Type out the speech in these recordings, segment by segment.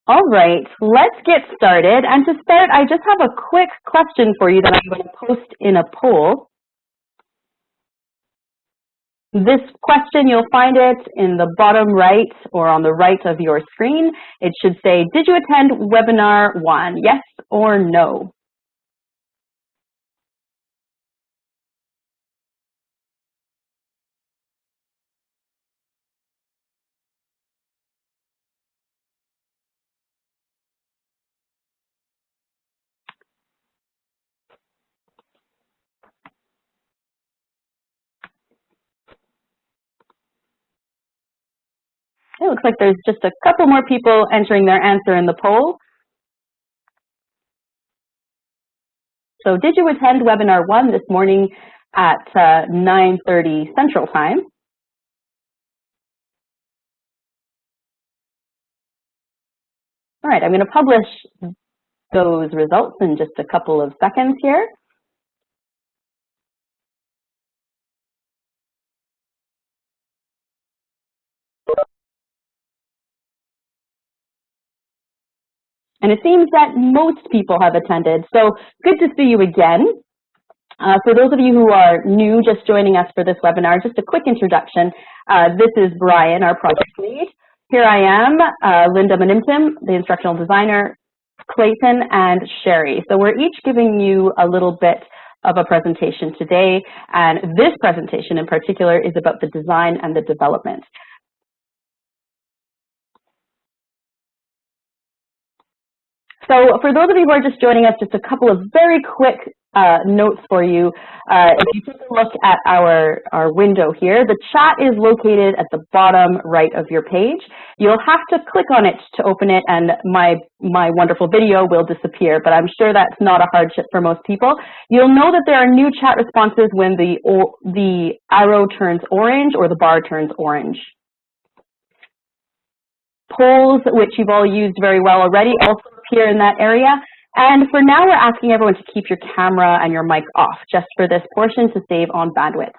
All right, let's get started. And to start, I just have a quick question for you that I'm going to post in a poll. This question, you'll find it in the bottom right or on the right of your screen. It should say, did you attend webinar 1, yes or no? It looks like there's just a couple more people entering their answer in the poll. So did you attend webinar 1 this morning at 9:30 Central Time? All right, I'm going to publish those results in just a couple of seconds here. And it seems that most people have attended, so good to see you again. For those of you who are new, just joining us for this webinar, just a quick introduction. This is Brian, our project lead. Here I am, Linda Manimtim, the instructional designer, Clayton, and Sherry. So we're each giving you a little bit of a presentation today, and this presentation in particular is about the design and the development. So for those of you who are just joining us, just a couple of very quick notes for you. If you take a look at our window here, the chat is located at the bottom right of your page. You'll have to click on it to open it, and my wonderful video will disappear, but I'm sure that's not a hardship for most people. You'll know that there are new chat responses when the arrow turns orange or the bar turns orange. Polls, which you've all used very well already, also appear in that area. And for now, we're asking everyone to keep your camera and your mic off, just for this portion to save on bandwidth.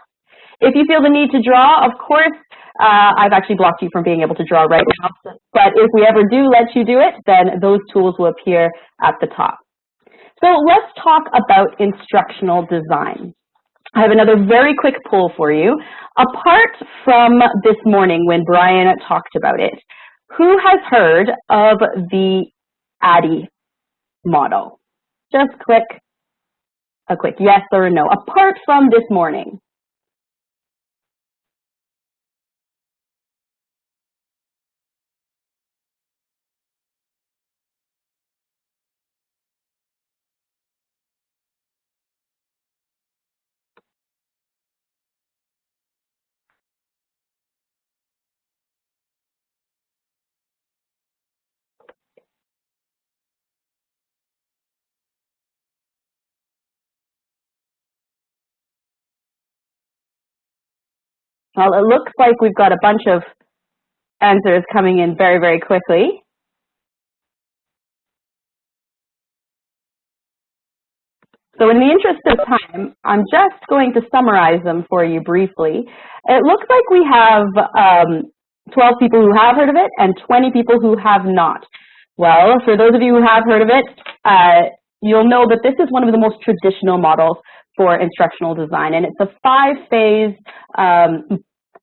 If you feel the need to draw, of course, I've actually blocked you from being able to draw right now, but if we ever do let you do it, then those tools will appear at the top. So let's talk about instructional design. I have another very quick poll for you. Apart from this morning when Brian talked about it, who has heard of the ADDIE model? Just click a quick yes or no, apart from this morning. Well, it looks like we've got a bunch of answers coming in very, very quickly. So in the interest of time, I'm just going to summarize them for you briefly. It looks like we have 12 people who have heard of it and 20 people who have not. Well, for those of you who have heard of it, you'll know that this is one of the most traditional models for instructional design, and it's a 5-phase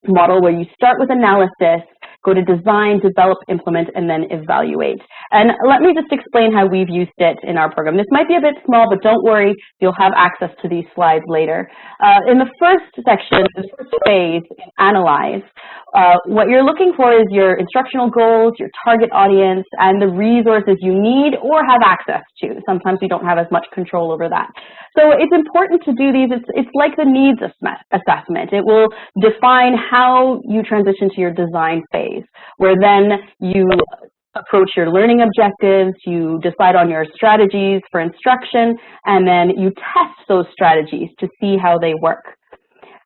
model where you start with analysis, go to design, develop, implement, and then evaluate. And let me just explain how we've used it in our program. This might be a bit small, but don't worry, you'll have access to these slides later. In the first section, the first phase, analyze, what you're looking for is your instructional goals, your target audience, and the resources you need or have access to. Sometimes you don't have as much control over that. So it's important to do these. It's like the needs assessment. It will define how you transition to your design phase, where then you approach your learning objectives, you decide on your strategies for instruction, and then you test those strategies to see how they work.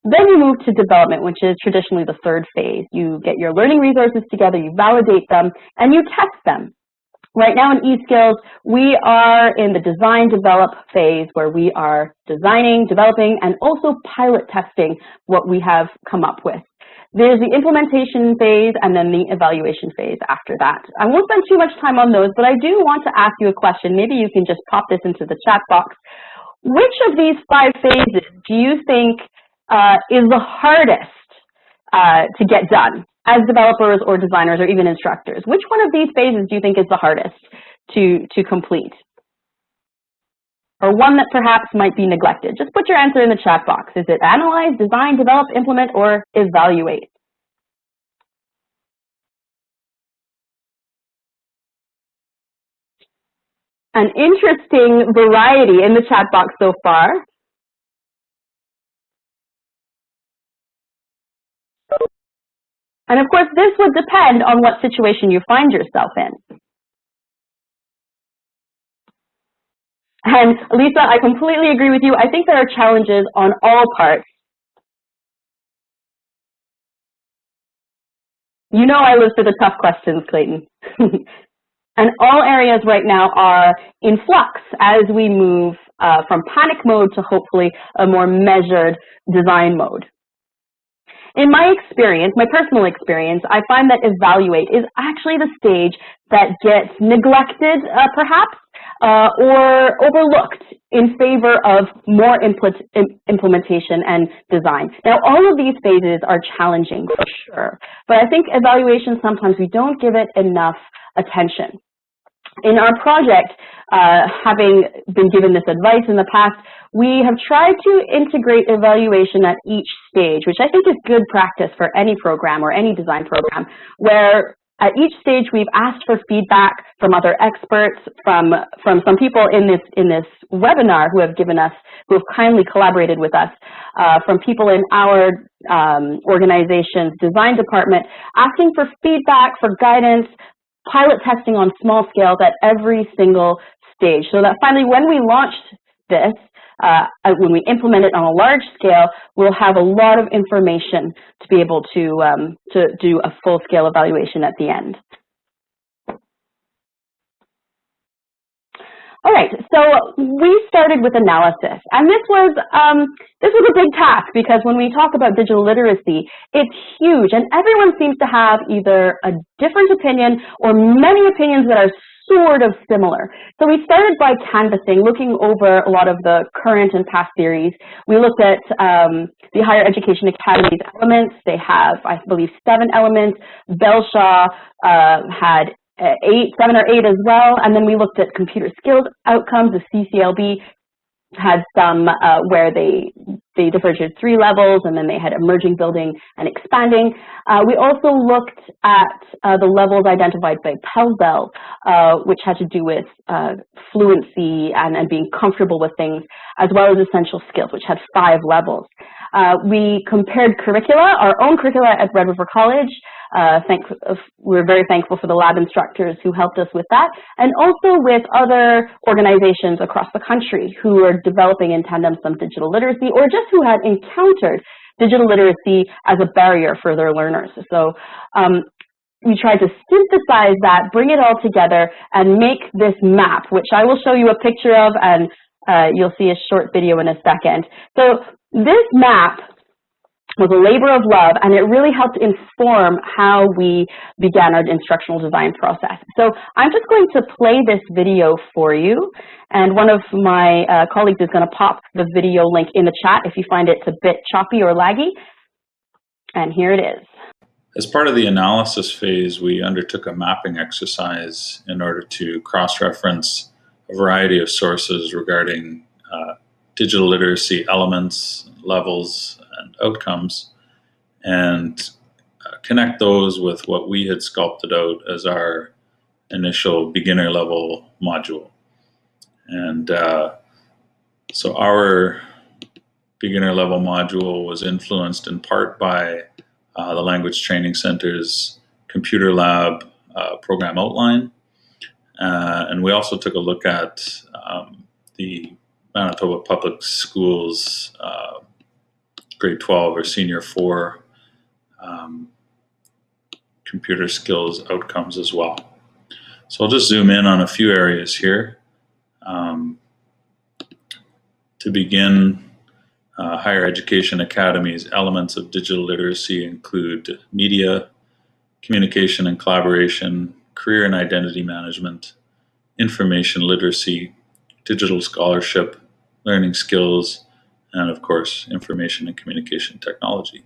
Then you move to development, which is traditionally the third phase. You get your learning resources together, you validate them, and you test them. Right now in eSkills, we are in the design develop phase where we are designing, developing, and also pilot testing what we have come up with. There's the implementation phase and then the evaluation phase after that. I won't spend too much time on those, but I do want to ask you a question. Maybe you can just pop this into the chat box. Which of these 5 phases do you think is the hardest to get done as developers or designers or even instructors? Which one of these phases do you think is the hardest to complete? Or one that perhaps might be neglected? Just put your answer in the chat box. Is it analyze, design, develop, implement, or evaluate? An interesting variety in the chat box so far. And of course, this would depend on what situation you find yourself in. And Lisa, I completely agree with you. I think there are challenges on all parts. You know I live for the tough questions, Clayton. And all areas right now are in flux as we move from panic mode to hopefully a more measured design mode. In my experience, my personal experience, I find that evaluate is actually the stage that gets neglected, perhaps, or overlooked in favor of more implementation and design. Now, all of these phases are challenging for sure, but I think evaluation, sometimes we don't give it enough attention. In our project, having been given this advice in the past, we have tried to integrate evaluation at each stage, which I think is good practice for any program or any design program, where at each stage we've asked for feedback from other experts, from some people in this webinar who have kindly collaborated with us, from people in our organization's design department, asking for feedback, for guidance, pilot testing on small scales at every single stage, so that finally when we launched this, when we implement it on a large scale, we'll have a lot of information to be able to do a full-scale evaluation at the end. All right, so we started with analysis, and this was a big task because when we talk about digital literacy, it's huge, and everyone seems to have either a different opinion or many opinions that are sort of similar. So we started by canvassing, looking over a lot of the current and past theories. We looked at the Higher Education Academy's elements. They have, I believe, 7 elements. Belshaw had 7 or 8 as well, and then we looked at computer skills outcomes. The CCLB had some where they differentiated 3 levels, and then they had emerging, building, and expanding. We also looked at the levels identified by Pelzel, which had to do with fluency and being comfortable with things, as well as essential skills, which had 5 levels. We compared curricula, our own curricula at Red River College. We're very thankful for the lab instructors who helped us with that, and also with other organizations across the country who are developing in tandem some digital literacy, or just who had encountered digital literacy as a barrier for their learners. So we tried to synthesize that, bring it all together, and make this map, which I will show you a picture of, and you'll see a short video in a second. So this map was a labor of love, and it really helped inform how we began our instructional design process. So I'm just going to play this video for you, and one of my colleagues is going to pop the video link in the chat if you find it's a bit choppy or laggy, and here it is. As part of the analysis phase, we undertook a mapping exercise in order to cross-reference a variety of sources regarding digital literacy elements, levels, and outcomes, and connect those with what we had sculpted out as our initial beginner level module. And so our beginner level module was influenced in part by the Language Training Center's computer lab program outline. And we also took a look at the Manitoba Public Schools grade 12 or senior 4 computer skills outcomes as well. So I'll just zoom in on a few areas here. To begin, Higher education academies, elements of digital literacy include media, communication and collaboration, career and identity management, information literacy, digital scholarship, learning skills, and of course, information and communication technology.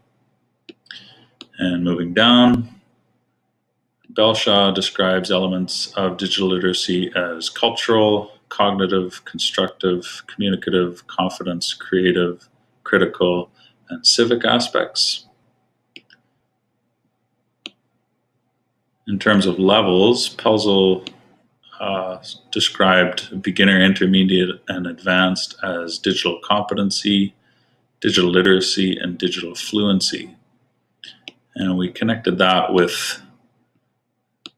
And moving down, Belshaw describes elements of digital literacy as cultural, cognitive, constructive, communicative, confidence, creative, critical, and civic aspects. In terms of levels, Pelzel described beginner, intermediate, and advanced as digital competency, digital literacy, and digital fluency. And we connected that with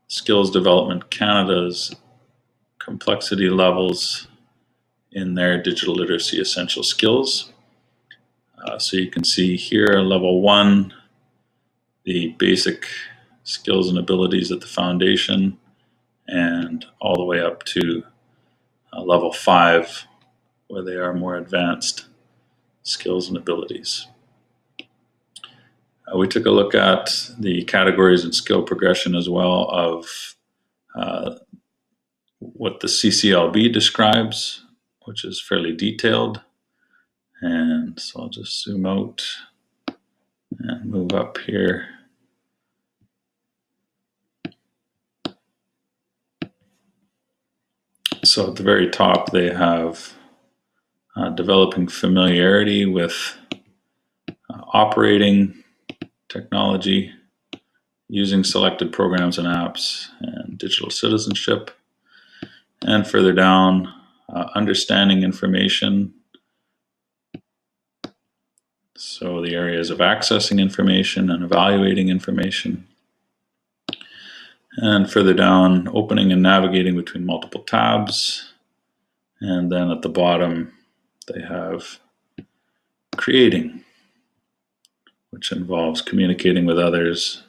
Skills Development Canada's complexity levels in their digital literacy essential skills. So you can see here, level 1, the basic skills and abilities at the foundation, and all the way up to level 5, where they are more advanced skills and abilities. We took a look at the categories and skill progression as well of what the CCLB describes, which is fairly detailed. And so I'll just zoom out and move up here. So at the very top, they have developing familiarity with operating technology, using selected programs and apps, and digital citizenship. And further down, understanding information. So the areas of accessing information and evaluating information. And further down, opening and navigating between multiple tabs. And then at the bottom, they have creating, which involves communicating with others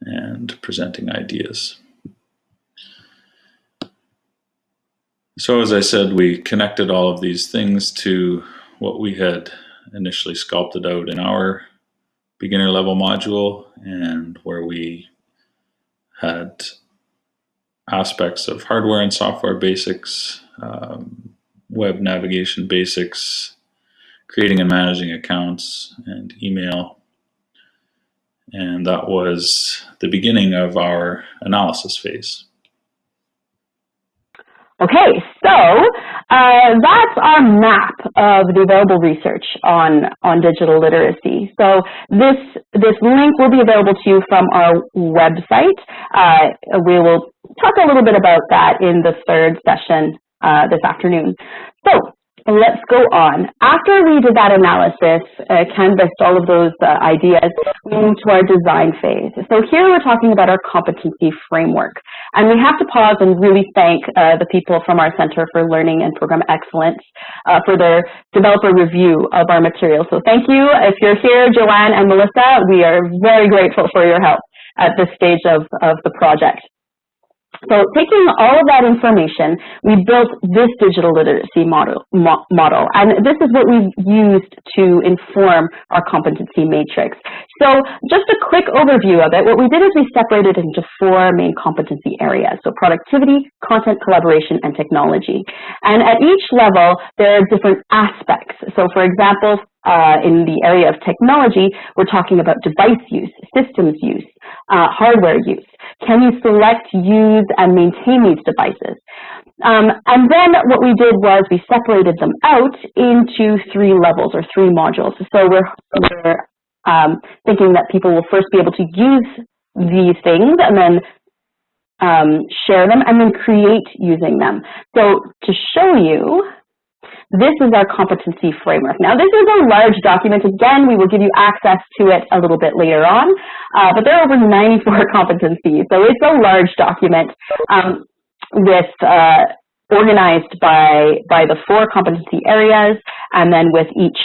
and presenting ideas. So as I said, we connected all of these things to what we had initially sculpted out in our beginner level module, and where we had aspects of hardware and software basics, web navigation basics, creating and managing accounts, and email. And that was the beginning of our analysis phase. Okay, so that's our map of the available research on digital literacy. So this link will be available to you from our website. We will talk a little bit about that in the third session this afternoon. So let's go on. After we did that analysis, canvassed all of those ideas, we moved to our design phase. So here we're talking about our competency framework. And we have to pause and really thank the people from our Center for Learning and Program Excellence for their developer review of our material. So thank you. If you're here, Joanne and Melissa, we are very grateful for your help at this stage of the project. So taking all of that information, we built this digital literacy model, and this is what we've used to inform our competency matrix. So just a quick overview of it, what we did is we separated it into 4 main competency areas. So productivity, content, collaboration, and technology. And at each level, there are different aspects. So for example, in the area of technology, we're talking about device use, systems use, hardware use. Can you select, use, and maintain these devices? And then what we did was we separated them out into 3 levels or 3 modules. So we're thinking that people will first be able to use these things and then share them and then create using them. So to show you, this is our competency framework. Now, this is a large document. Again, we will give you access to it a little bit later on, but there are over 94 competencies. So it's a large document with organized by the 4 competency areas and then with each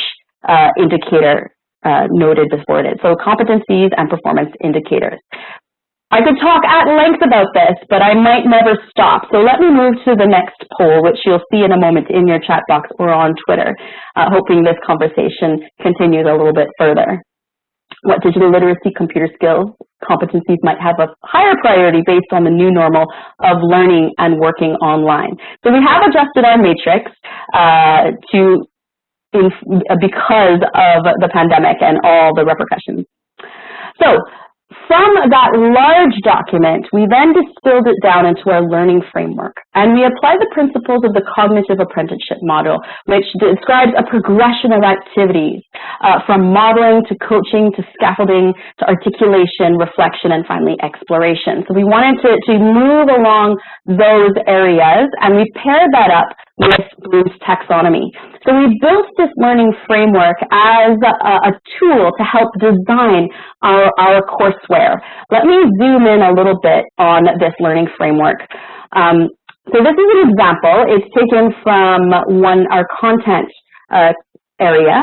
indicator noted before it. So competencies and performance indicators. I could talk at length about this, but I might never stop. So let me move to the next poll, which you'll see in a moment in your chat box or on Twitter, hoping this conversation continues a little bit further. What digital literacy, computer skills, competencies might have a higher priority based on the new normal of learning and working online. So we have adjusted our matrix because of the pandemic and all the repercussions. So from that large document, we then distilled it down into our learning framework, and we applied the principles of the cognitive apprenticeship model, which describes a progression of activities from modeling to coaching to scaffolding to articulation, reflection, and finally exploration. So we wanted to move along those areas, and we paired that up with Bloom's taxonomy. So we built this learning framework as a tool to help design our courseware. Let me zoom in a little bit on this learning framework. So this is an example. It's taken from our content area,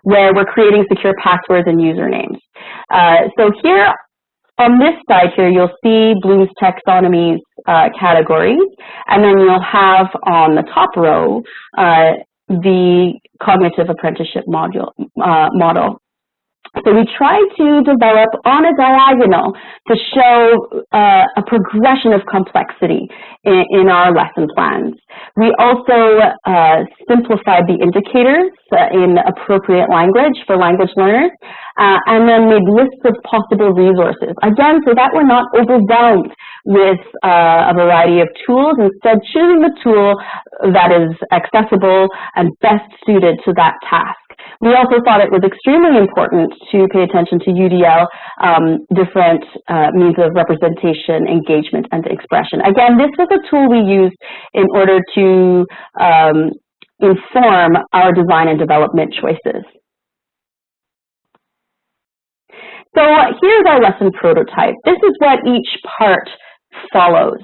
where we're creating secure passwords and usernames. So here on this side here, you'll see Bloom's taxonomy's categories, and then you'll have on the top row the cognitive apprenticeship model. So we try to develop on a diagonal to show a progression of complexity in our lesson plans. We also simplified the indicators in appropriate language for language learners, and then made lists of possible resources. Again, so that we're not overwhelmed with a variety of tools, instead choosing the tool that is accessible and best suited to that task. We also thought it was extremely important to pay attention to UDL, different means of representation, engagement, and expression. Again, this was a tool we used in order to inform our design and development choices. So here's our lesson prototype. This is what each part follows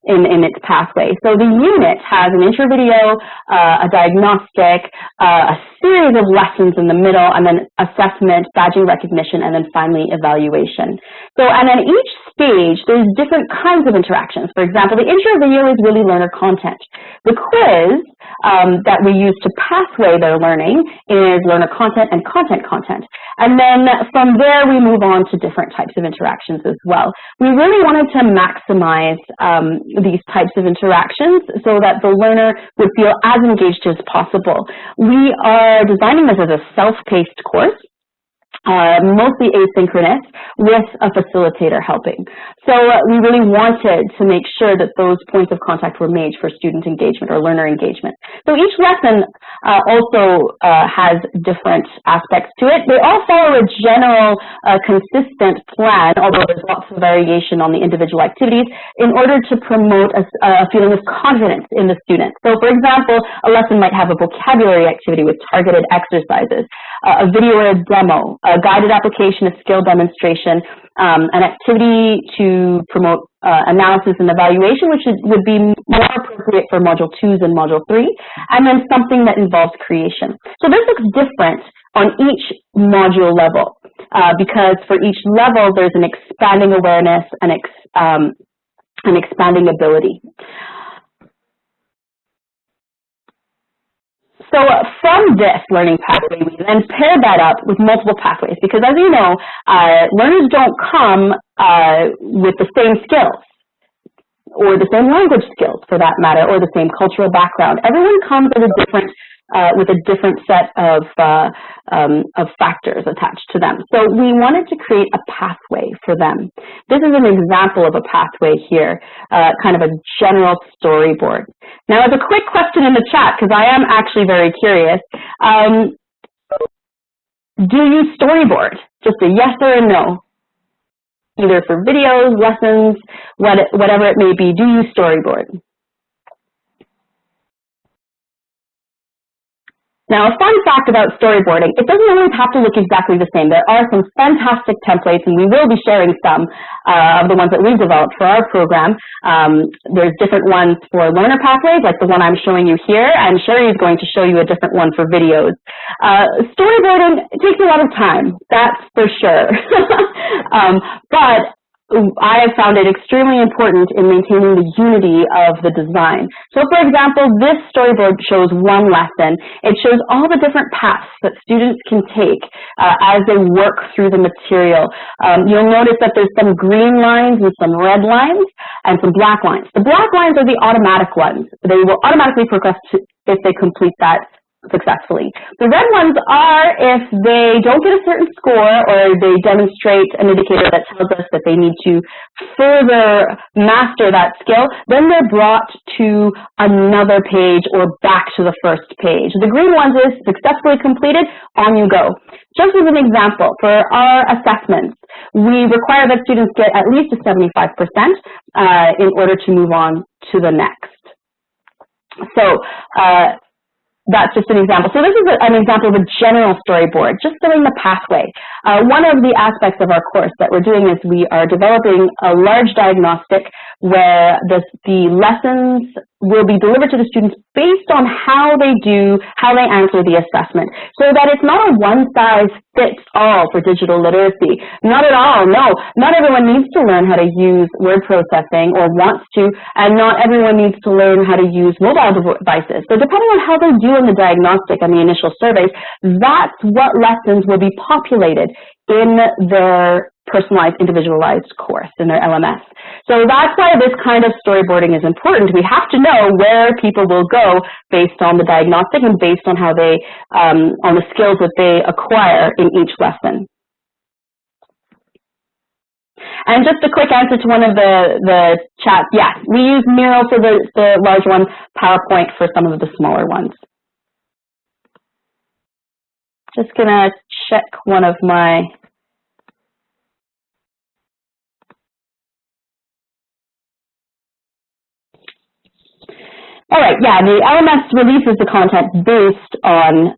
in its pathway. So the unit has an intro video, a diagnostic, a series of lessons in the middle, and then assessment, badging recognition, and then finally evaluation. So, and then each stage, there's different kinds of interactions. For example, the intro video is really learner content. The quiz that we use to pathway their learning is learner content and content. And then from there, we move on to different types of interactions as well. We really wanted to maximize these types of interactions so that the learner would feel as engaged as possible. We are designing this as a self-paced course, mostly asynchronous, with a facilitator helping. So we really wanted to make sure that those points of contact were made for student engagement or learner engagement. So each lesson also has different aspects to it. They all follow a general, consistent plan, although there's lots of variation on the individual activities, in order to promote a feeling of confidence in the student. So for example, a lesson might have a vocabulary activity with targeted exercises, a video or a demo, a guided application, a skill demonstration, an activity to promote analysis and evaluation, which would be more appropriate for Module 2s and Module 3, and then something that involves creation. So this looks different on each module level because for each level there's an expanding awareness and an expanding ability. So from this learning pathway, we then pair that up with multiple pathways because, as you know, learners don't come with the same skills or the same language skills, for that matter, or the same cultural background. Everyone comes at a different, with a different set of factors attached to them. So we wanted to create a pathway for them. This is an example of a pathway here, kind of a general storyboard. Now, as a quick question in the chat, because I am actually very curious, do you storyboard? Just a yes or a no? Either for videos, lessons, whatever it may be, do you storyboard? Now, a fun fact about storyboarding, it doesn't always have to look exactly the same. There are some fantastic templates, and we will be sharing some of the ones that we've developed for our program. There's different ones for learner pathways, like the one I'm showing you here, and Sherry is going to show you a different one for videos. Storyboarding takes a lot of time, that's for sure. But I have found it extremely important in maintaining the unity of the design. So for example, this storyboard shows one lesson. It shows all the different paths that students can take as they work through the material. You'll notice that there's some green lines and some red lines and some black lines. The black lines are the automatic ones. They will automatically progress if they complete that successfully. The red ones are if they don't get a certain score or they demonstrate an indicator that tells us that they need to further master that skill, then they're brought to another page or back to the first page. The green ones is successfully completed, on you go. Just as an example, for our assessments, we require that students get at least a 75% in order to move on to the next. So, that's just an example. So this is an example of a general storyboard, just showing the pathway. One of the aspects of our course that we're doing is we are developing a large diagnostic where the lessons will be delivered to the students based on how they answer the assessment, so that it's not a one-size-fits-all for digital literacy. Not at all, no. Not everyone needs to learn how to use word processing or wants to, and not everyone needs to learn how to use mobile devices. So depending on how they do in the diagnostic and the initial surveys, that's what lessons will be populated in their personalized, individualized course in their LMS. So that's why this kind of storyboarding is important. We have to know where people will go based on the diagnostic and based on how they, on the skills that they acquire in each lesson. And just a quick answer to one of the chats. Yes, we use Miro for the large one, PowerPoint for some of the smaller ones. Just gonna check one of my all right, yeah, the LMS releases the content based on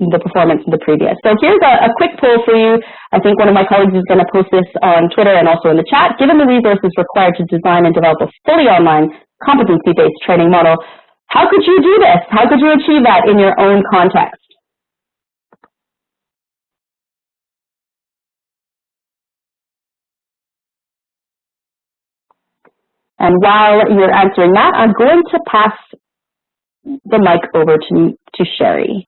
the performance of the previous. So here's a quick poll for you. I think one of my colleagues is going to post this on Twitter and also in the chat. Given the resources required to design and develop a fully online competency-based training model, how could you do this? How could you achieve that in your own context? And while you're answering that, I'm going to pass the mic over to Sherry.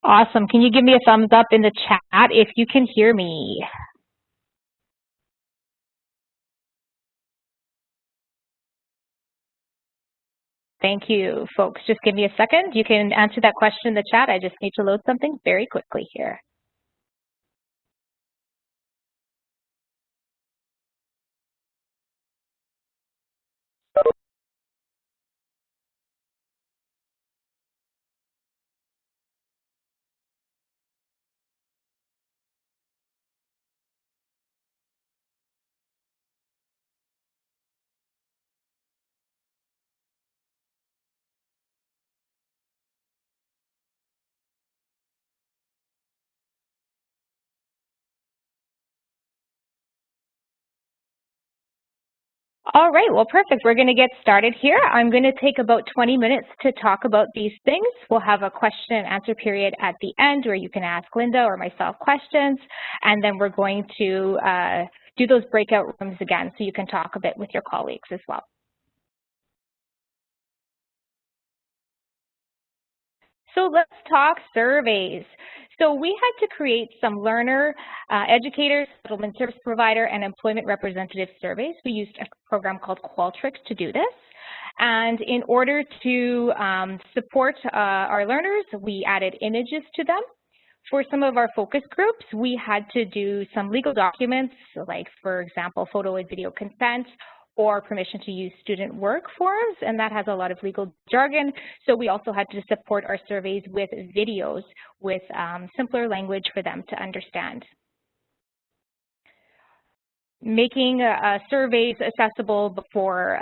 Awesome. Can you give me a thumbs up in the chat if you can hear me? Thank you, folks. Just give me a second. You can answer that question in the chat. I just need to load something very quickly here. All right, well, perfect. We're going to get started here. I'm going to take about 20 minutes to talk about these things. We'll have a question and answer period at the end where you can ask Linda or myself questions, and then we're going to do those breakout rooms again so you can talk a bit with your colleagues as well. So let's talk surveys. So we had to create some learner, educators, settlement service provider, and employment representative surveys. We used a program called Qualtrics to do this. And in order to support our learners, we added images to them. For some of our focus groups, we had to do some legal documents, like, for example, photo and video consent, or permission to use student work forms, and that has a lot of legal jargon. So we also had to support our surveys with videos with simpler language for them to understand. Making surveys accessible for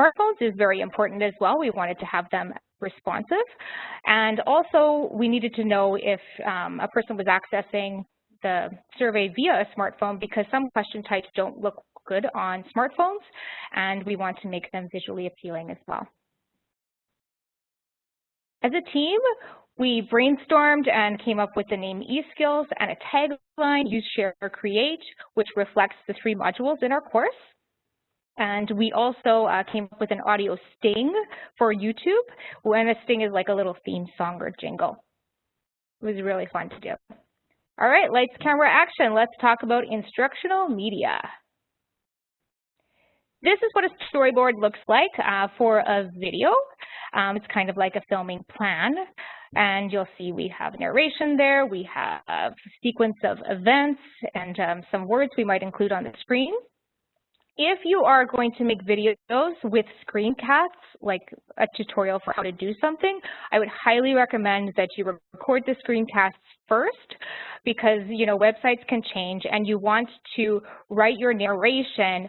smartphones is very important as well. We wanted to have them responsive. And also, we needed to know if a person was accessing the survey via a smartphone, because some question types don't look good on smartphones, and we want to make them visually appealing as well. As a team, we brainstormed and came up with the name eSkills and a tagline, use, share, create, which reflects the 3 modules in our course. And we also came up with an audio sting for YouTube, when a sting is like a little theme song or jingle. It was really fun to do. All right, lights, camera, action. Let's talk about instructional media. This is what a storyboard looks like for a video. It's kind of like a filming plan. And you'll see we have narration there. We have a sequence of events and some words we might include on the screen. If you are going to make videos with screencasts, like a tutorial for how to do something, I would highly recommend that you record the screencasts first, because websites can change and you want to write your narration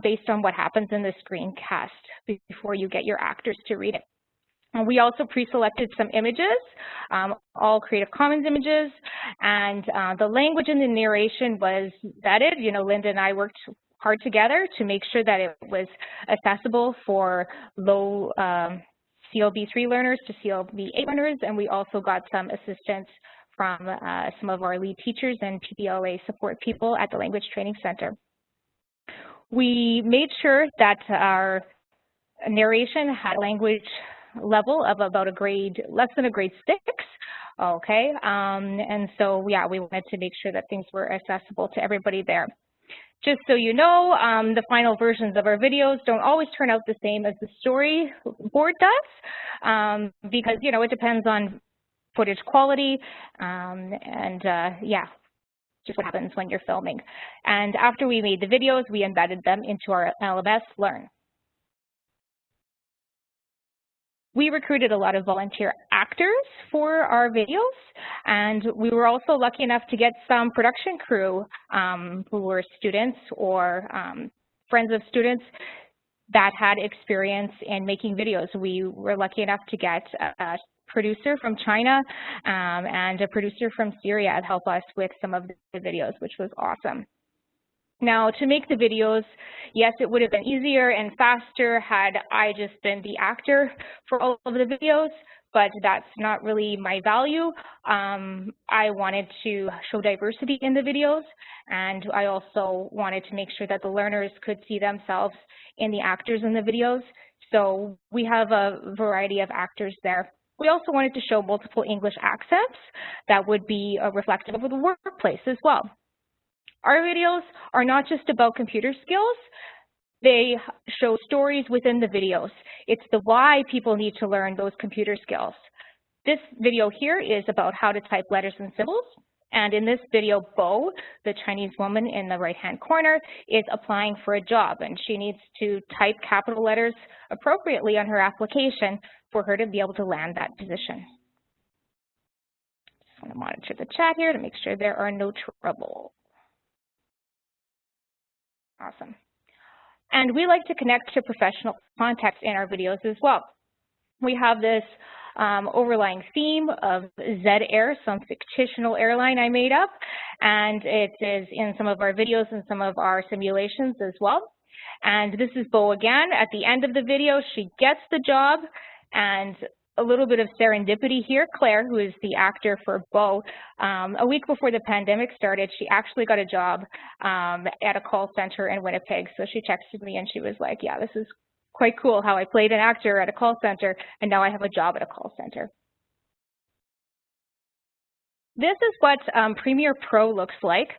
based on what happens in the screencast before you get your actors to read it. And we also pre-selected some images, all Creative Commons images, and the language in the narration was vetted. Linda and I worked hard together to make sure that it was accessible for low CLB3 learners to CLB8 learners, and we also got some assistance from some of our lead teachers and PBLA support people at the Language Training Center. We made sure that our narration had a language level of about less than a grade 6. Okay, and so yeah, we wanted to make sure that things were accessible to everybody there. Just so you know, the final versions of our videos don't always turn out the same as the storyboard does, because it depends on footage quality, yeah, just what happens when you're filming. And after we made the videos, we embedded them into our LMS Learn. We recruited a lot of volunteer actors for our videos, and we were also lucky enough to get some production crew who were students or friends of students that had experience in making videos. We were lucky enough to get a producer from China and a producer from Syria to help us with some of the videos, which was awesome. Now, to make the videos, yes, it would have been easier and faster had I just been the actor for all of the videos, but that's not really my value. I wanted to show diversity in the videos, and I also wanted to make sure that the learners could see themselves in the actors in the videos. So we have a variety of actors there. We also wanted to show multiple English accents that would be reflective of the workplace as well. Our videos are not just about computer skills. They show stories within the videos. It's the why people need to learn those computer skills. This video here is about how to type letters and symbols. And in this video, Bo, the Chinese woman in the right-hand corner, is applying for a job, and she needs to type capital letters appropriately on her application for her to be able to land that position. Just want to monitor the chat here to make sure there are no trouble. Awesome. And we like to connect to professional context in our videos as well. We have this overlying theme of Z Air, some fictional airline I made up, and it is in some of our videos and some of our simulations as well. And this is Bo again. At the end of the video, she gets the job, and a little bit of serendipity here. Claire, who is the actor for Bo, a week before the pandemic started, she actually got a job at a call center in Winnipeg. So she texted me and she was like, yeah, this is quite cool how I played an actor at a call center and now I have a job at a call center. This is what Premiere Pro looks like,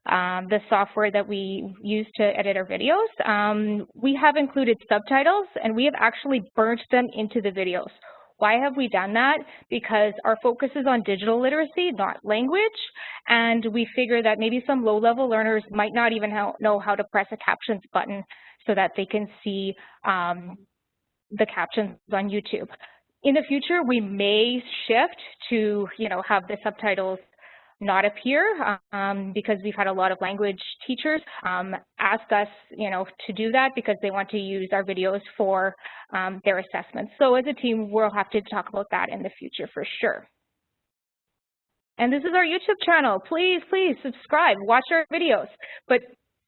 the software that we use to edit our videos. We have included subtitles and we have actually burnt them into the videos. Why have we done that? Because our focus is on digital literacy, not language, and we figure that maybe some low-level learners might not even know how to press a captions button so that they can see the captions on YouTube. In the future, we may shift to, have the subtitles not appear because we've had a lot of language teachers ask us, to do that because they want to use our videos for their assessments. So as a team, we'll have to talk about that in the future for sure. And this is our YouTube channel. Please, please subscribe, watch our videos. But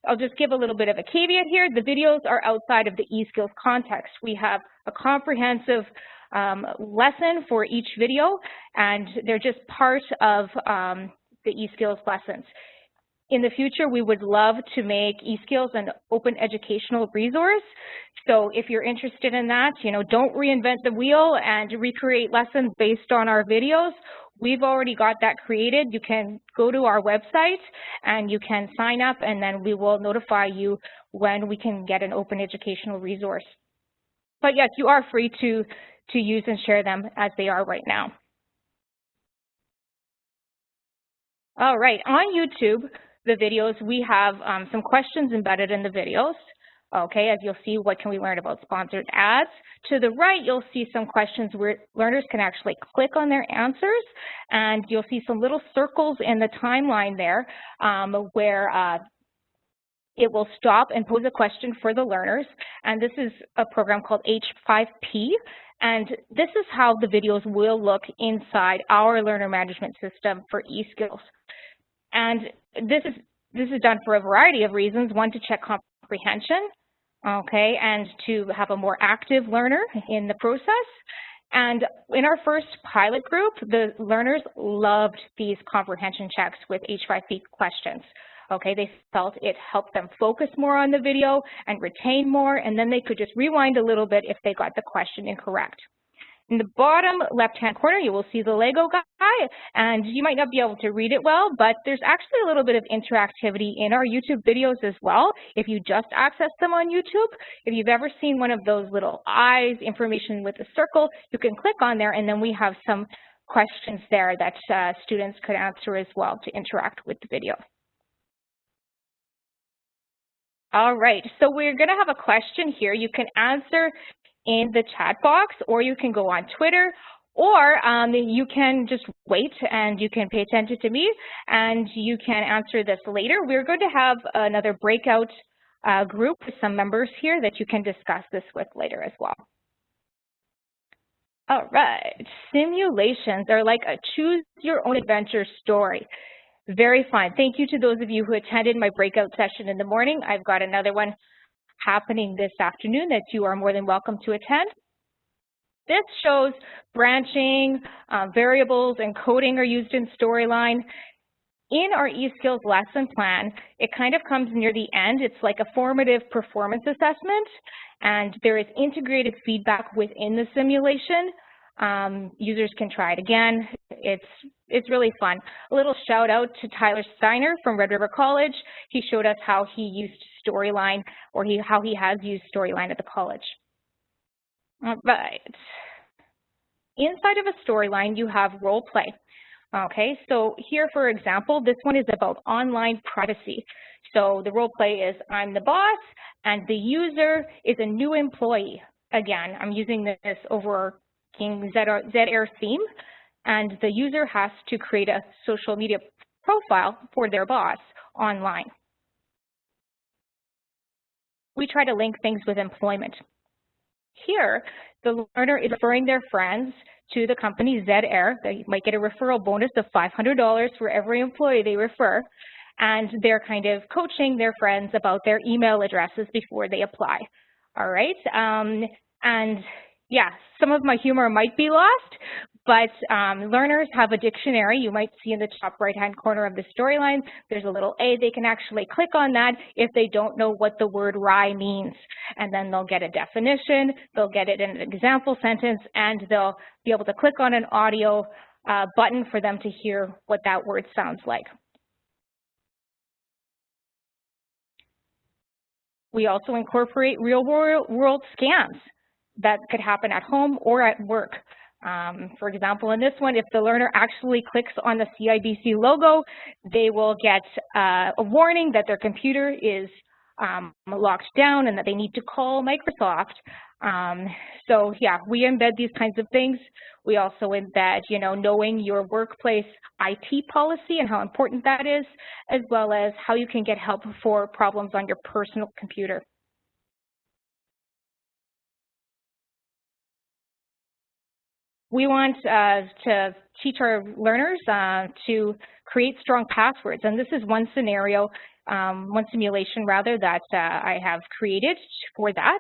I'll just give a little bit of a caveat here. The videos are outside of the eSkills context. We have a comprehensive lesson for each video, and they're just part of the eSkills lessons. In the future, we would love to make eSkills an open educational resource. So if you're interested in that, don't reinvent the wheel and recreate lessons based on our videos. We've already got that created. You can go to our website and you can sign up, and then we will notify you when we can get an open educational resource. But yes, you are free to use and share them as they are right now. All right, on YouTube, the videos, we have some questions embedded in the videos. Okay, as you'll see, what can we learn about sponsored ads? To the right, you'll see some questions where learners can actually click on their answers, and you'll see some little circles in the timeline there where it will stop and pose a question for the learners. And this is a program called H5P, and this is how the videos will look inside our learner management system for eSkills. And this is done for a variety of reasons. One, to check comprehension, okay, and to have a more active learner in the process. And in our first pilot group, the learners loved these comprehension checks with H5P questions. Okay, they felt it helped them focus more on the video and retain more, and then they could just rewind a little bit if they got the question incorrect. In the bottom left-hand corner, you will see the Lego guy, and you might not be able to read it well, but there's actually a little bit of interactivity in our YouTube videos as well, if you just access them on YouTube. If you've ever seen one of those little eyes, information with a circle, you can click on there, and then we have some questions there that students could answer as well to interact with the video. All right, so we're going to have a question here. You can answer in the chat box, or you can go on Twitter, or you can just wait and you can pay attention to me and you can answer this later. We're going to have another breakout group with some members here that you can discuss this with later as well. All right, simulations are like a choose your own adventure story. Very fun. Thank you to those of you who attended my breakout session in the morning. I've got another one happening this afternoon that you are more than welcome to attend. This shows branching, variables, and coding are used in Storyline. In our eSkills lesson plan, it kind of comes near the end. It's like a formative performance assessment, and there is integrated feedback within the simulation. Users can try it again. It's really fun. A little shout out to Tyler Steiner from Red River College. He showed us how he used Storyline, or how he has used Storyline at the college. All right. Inside of a Storyline, you have role play. Okay, so here, for example, this one is about online privacy. So the role play is I'm the boss, and the user is a new employee. Again, I'm using this overarching ZR theme, and the user has to create a social media profile for their boss online. We try to link things with employment. Here, the learner is referring their friends to the company ZR. They might get a referral bonus of $500 for every employee they refer, and they're kind of coaching their friends about their email addresses before they apply. All right, and yeah, some of my humor might be lost, but learners have a dictionary. You might see in the top right-hand corner of the Storyline, there's a little A. They can actually click on that if they don't know what the word rye means. And then they'll get a definition, they'll get it in an example sentence, and they'll be able to click on an audio button for them to hear what that word sounds like. We also incorporate real-world scams that could happen at home or at work. For example, in this one, if the learner actually clicks on the CIBC logo, they will get a warning that their computer is locked down and that they need to call Microsoft. So yeah, we embed these kinds of things. We also embed, knowing your workplace IT policy and how important that is, as well as how you can get help for problems on your personal computer. We want to teach our learners to create strong passwords. And this is one scenario, one simulation rather, that I have created for that.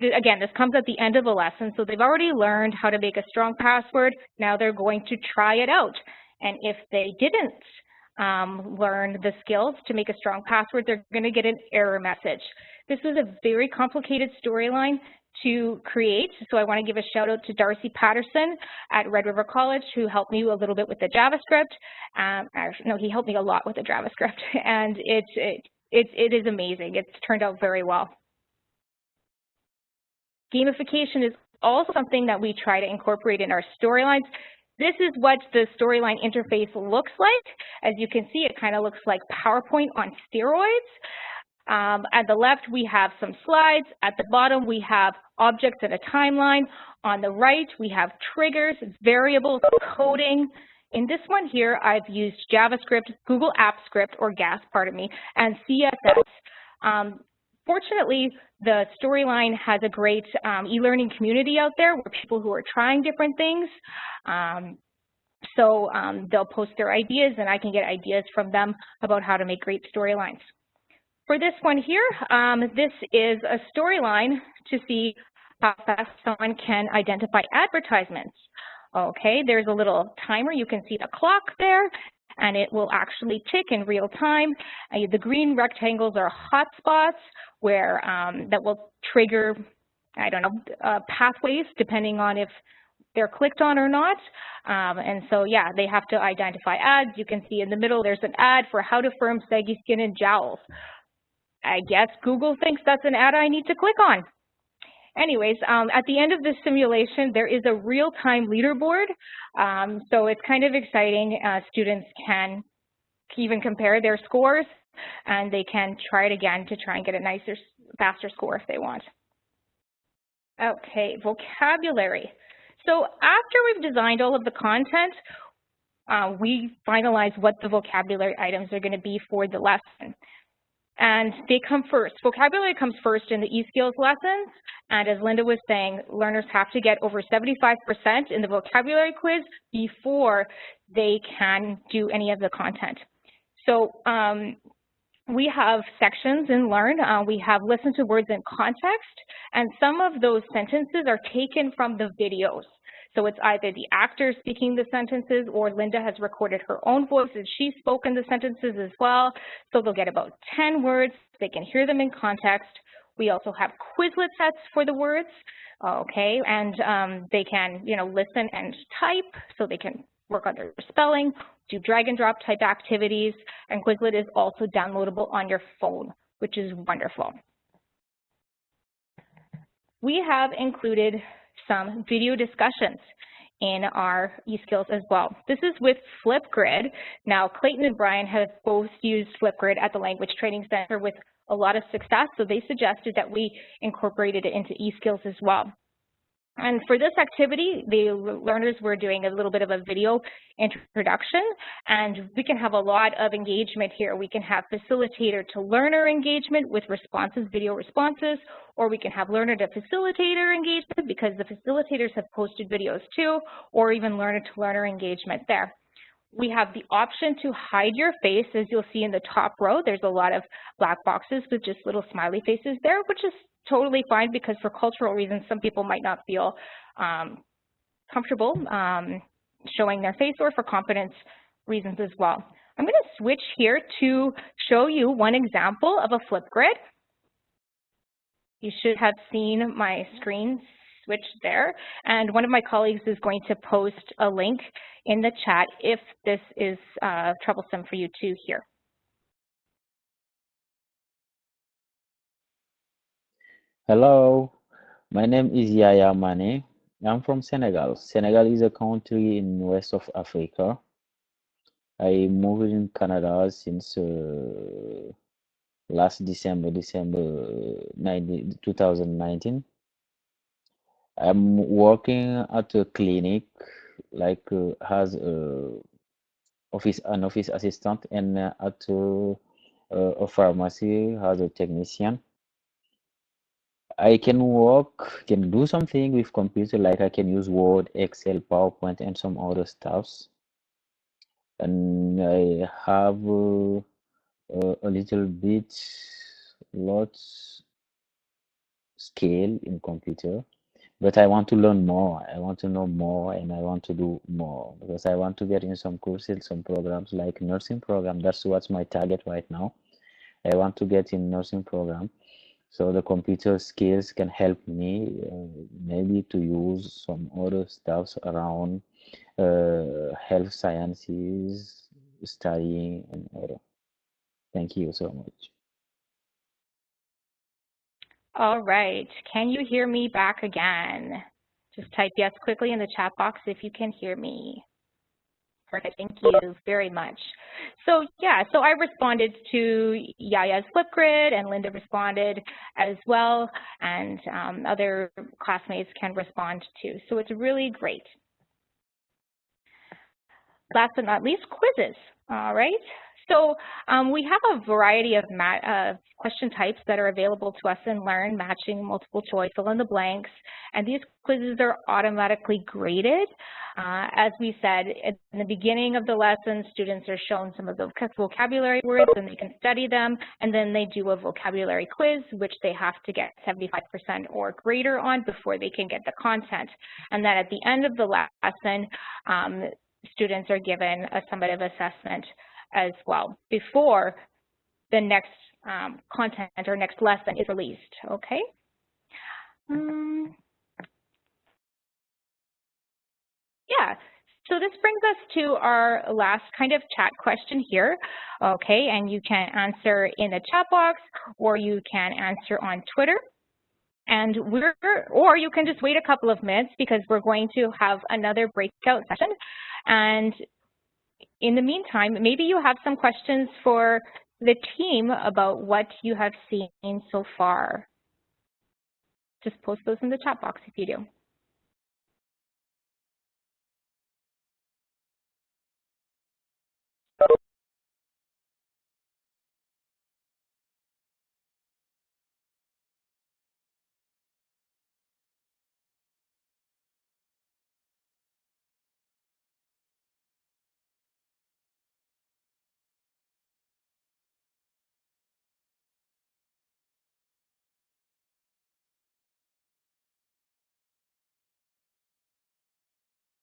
Again, this comes at the end of the lesson, so they've already learned how to make a strong password. Now they're going to try it out. And if they didn't learn the skills to make a strong password, they're going to get an error message. This is a very complicated storyline to create, so I want to give a shout out to Darcy Patterson at Red River College, who helped me a little bit with the JavaScript. Actually, no, he helped me a lot with the JavaScript, and it is amazing. It's turned out very well. Gamification is also something that we try to incorporate in our storylines. This is what the storyline interface looks like. As you can see, it kind of looks like PowerPoint on steroids. At the left, we have some slides. At the bottom, we have objects and a timeline. On the right, we have triggers, variables, coding. In this one here, I've used JavaScript, Google Apps Script, or GAS, pardon me, and CSS. Fortunately, the storyline has a great e-learning community out there where people who are trying different things. They'll post their ideas, and I can get ideas from them about how to make great storylines. For this one here, this is a storyline to see how fast someone can identify advertisements. Okay, there's a little timer. You can see the clock there, and it will actually tick in real time. The green rectangles are hotspots where that will trigger, I don't know, pathways depending on if they're clicked on or not. And so, yeah, they have to identify ads. You can see in the middle there's an ad for how to firm saggy skin and jowls. I guess Google thinks that's an ad I need to click on. Anyways, at the end of this simulation, there is a real-time leaderboard. So it's kind of exciting. Students can even compare their scores, and they can try it again to try and get a nicer, faster score if they want. Okay, vocabulary. So after we've designed all of the content, we finalize what the vocabulary items are going to be for the lesson. And they come first. Vocabulary comes first in the eSkills lessons. And as Linda was saying, learners have to get over 75% in the vocabulary quiz before they can do any of the content. So we have sections in Learn. We have listen to words in context. And some of those sentences are taken from the videos. So it's either the actor speaking the sentences, or Linda has recorded her own voice and she's spoken the sentences as well. So they'll get about 10 words. They can hear them in context. We also have Quizlet sets for the words, okay? And they can, listen and type, so they can work on their spelling, do drag and drop type activities, and Quizlet is also downloadable on your phone, which is wonderful. We have included some video discussions in our eSkills as well. This is with Flipgrid. Now, Clayton and Brian have both used Flipgrid at the Language Training Center with a lot of success, so they suggested that we incorporated it into eSkills as well. And for this activity, the learners were doing a little bit of a video introduction, and we can have a lot of engagement here. We can have facilitator to learner engagement with responses, video responses, or we can have learner to facilitator engagement because the facilitators have posted videos too, or even learner to learner engagement there. We have the option to hide your face. As you'll see in the top row, there's a lot of black boxes with just little smiley faces there, which is totally fine because for cultural reasons, some people might not feel comfortable showing their face, or for confidence reasons as well. I'm going to switch here to show you one example of a Flipgrid. You should have seen my screen switch there, and one of my colleagues is going to post a link in the chat if this is troublesome for you to hear. Hello, my name is Yaya Mane. I'm from Senegal. Senegal is a country in west of Africa. I moved in Canada since last December 2019. I'm working at a clinic, like as an office assistant, and at a pharmacy as a technician. I can do something with computer, like I can use Word, Excel, PowerPoint, and some other stuffs. And I have a little bit, lots skill in computer, but I want to learn more. I want to know more, and I want to do more because I want to get in some courses, some programs like nursing program. That's what's my target right now. I want to get in nursing program. So the computer skills can help me maybe to use some other stuffs around health sciences, studying and other. Thank you so much. All right. Can you hear me back again? Just type yes quickly in the chat box if you can hear me. Perfect. Thank you very much. So yeah, so I responded to Yaya's Flipgrid, and Linda responded as well, and other classmates can respond too. So it's really great. Last but not least, quizzes. All right. So we have a variety of question types that are available to us in Learn, matching, multiple choice, fill in the blanks, and these quizzes are automatically graded. As we said, in the beginning of the lesson, students are shown some of the vocabulary words and they can study them, and then they do a vocabulary quiz, which they have to get 75% or greater on before they can get the content. And then at the end of the lesson, students are given a summative assessment as well before the next content or next lesson is released, okay? Yeah, so this brings us to our last kind of chat question here, okay? And you can answer in the chat box, or you can answer on Twitter. And or you can just wait a couple of minutes because we're going to have another breakout session. And in the meantime, maybe you have some questions for the team about what you have seen so far. Just post those in the chat box if you do.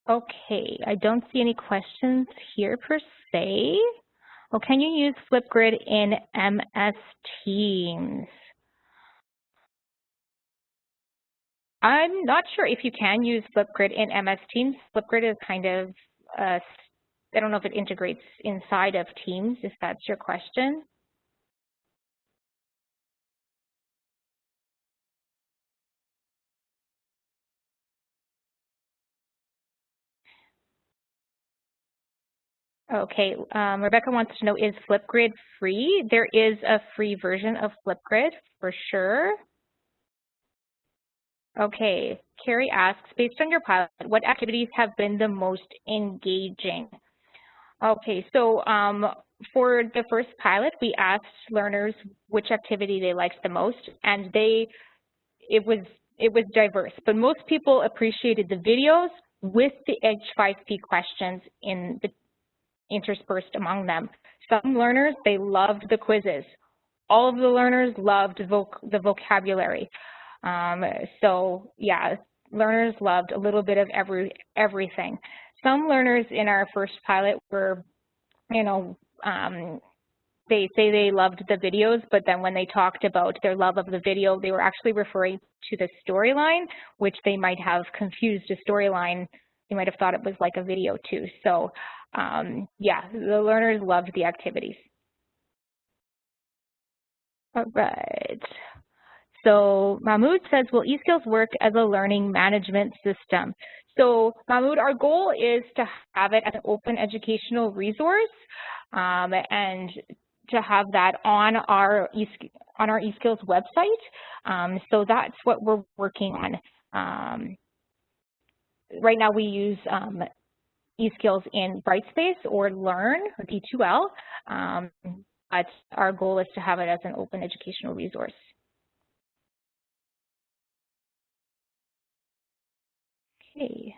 Okay, I don't see any questions here per se. Well, can you use Flipgrid in MS Teams? I'm not sure if you can use Flipgrid in MS Teams. Flipgrid is kind of, I don't know if it integrates inside of Teams, if that's your question. Okay, Rebecca wants to know, is Flipgrid free? There is a free version of Flipgrid for sure. Okay, Carrie asks, based on your pilot, what activities have been the most engaging? Okay, so for the first pilot, we asked learners which activity they liked the most, and it was diverse, but most people appreciated the videos with the H5P questions interspersed among them. Some learners, they loved the quizzes. All of the learners loved the vocabulary. So yeah, learners loved a little bit of everything. Some learners in our first pilot were, you know, they say they loved the videos, but then when they talked about their love of the video, they were actually referring to the storyline, which they might have confused a storyline. They might have thought it was like a video too. So yeah, the learners loved the activities. All right. So Mahmoud says, will eSkills work as a learning management system? So Mahmoud, our goal is to have it as an open educational resource and to have that on our eSkills website. So that's what we're working on. Right now we use eSkills in Brightspace or Learn, or D2L, but our goal is to have it as an open educational resource. Okay.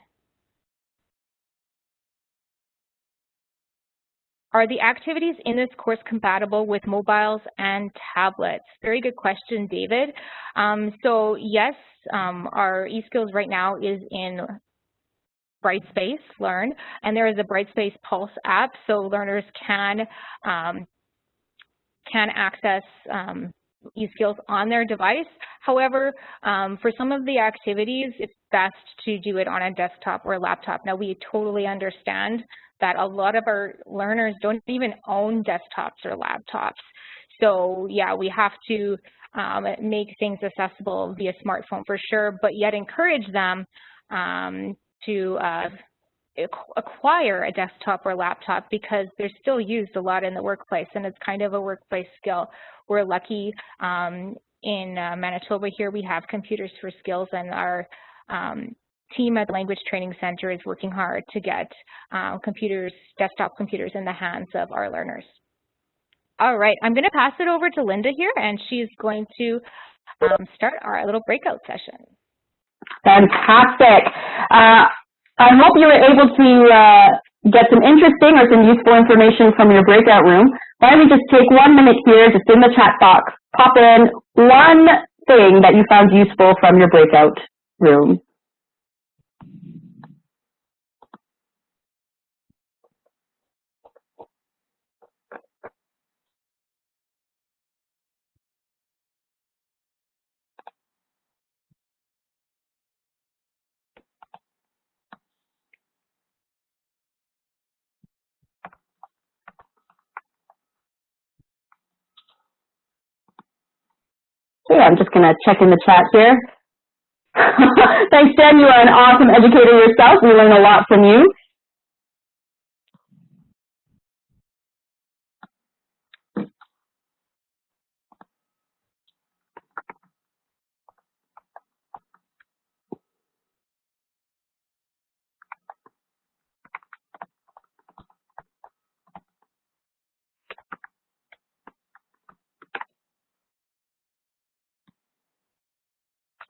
Are the activities in this course compatible with mobiles and tablets? Very good question, David. So yes, our eSkills right now is in Brightspace Learn, and there is a Brightspace Pulse app, so learners can access eSkills on their device. However, for some of the activities, it's best to do it on a desktop or a laptop. Now, we totally understand that a lot of our learners don't even own desktops or laptops. So yeah, we have to make things accessible via smartphone for sure, but yet encourage them to acquire a desktop or laptop because they're still used a lot in the workplace, and it's kind of a workplace skill. We're lucky in Manitoba here we have Computers for Skills, and our team at the Language Training Center is working hard to get desktop computers in the hands of our learners. All right, I'm going to pass it over to Linda here, and she's going to start our little breakout session. Fantastic. I hope you were able to get some interesting or some useful information from your breakout room. Why don't we just take 1 minute here, just in the chat box, pop in one thing that you found useful from your breakout room. Okay, I'm just going to check in the chat here. Thanks, Jen. You are an awesome educator yourself. We learn a lot from you.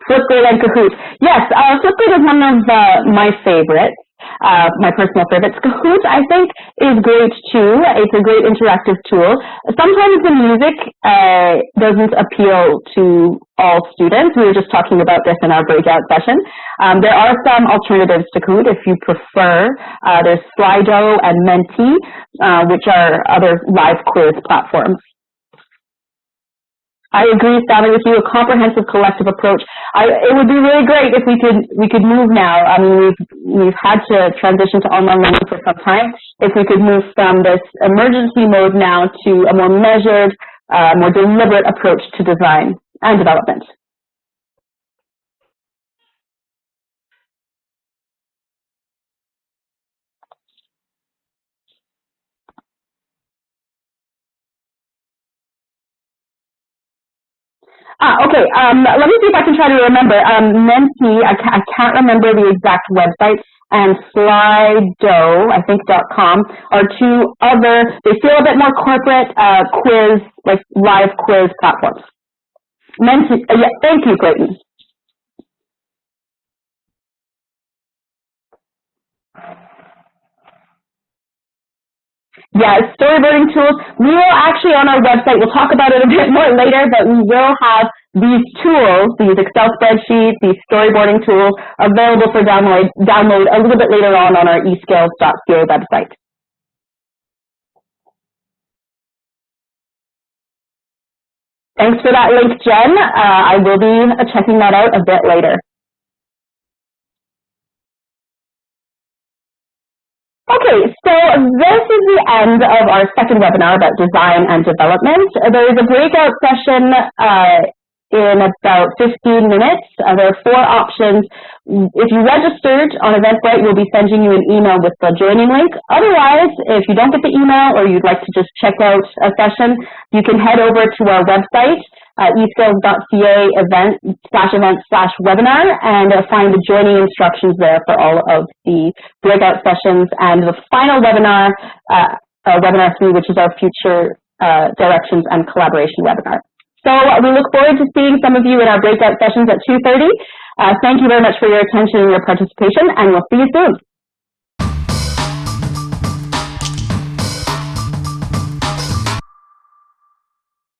Flipgrid and Kahoot. Yes, Flipgrid is one of my favorites, my personal favorites. Kahoot, I think, is great too. It's a great interactive tool. Sometimes the music doesn't appeal to all students. We were just talking about this in our breakout session. There are some alternatives to Kahoot if you prefer. There's Slido and Menti, which are other live quiz platforms. I agree, Sally, with you. A comprehensive collective approach. It would be really great if we could move now. I mean, we've had to transition to online learning for some time. If we could move from this emergency mode now to a more measured, more deliberate approach to design and development. Okay, let me see if I can try to remember. Menti, I can't remember the exact website, and Slido, I think .com, are two other, they feel a bit more corporate quiz, like live quiz platforms. Menti, yeah, thank you, Clayton. Yeah, storyboarding tools. We will actually on our website, we'll talk about it a bit more later, but we will have these tools, these Excel spreadsheets, these storyboarding tools available for download a little bit later on our eSkills.ca website. Thanks for that link, Jen. I will be checking that out a bit later. Okay, so this is the end of our second webinar about design and development. There is a breakout session in about 15 minutes. There are 4 options. If you registered on Eventbrite, we'll be sending you an email with the joining link. Otherwise, if you don't get the email or you'd like to just check out a session, you can head over to our website, eSkills.ca event/webinar, and find the joining instructions there for all of the breakout sessions and the final webinar, webinar 3, which is our future directions and collaboration webinar. So we look forward to seeing some of you in our breakout sessions at 2:30. Thank you very much for your attention and your participation, and we'll see you soon.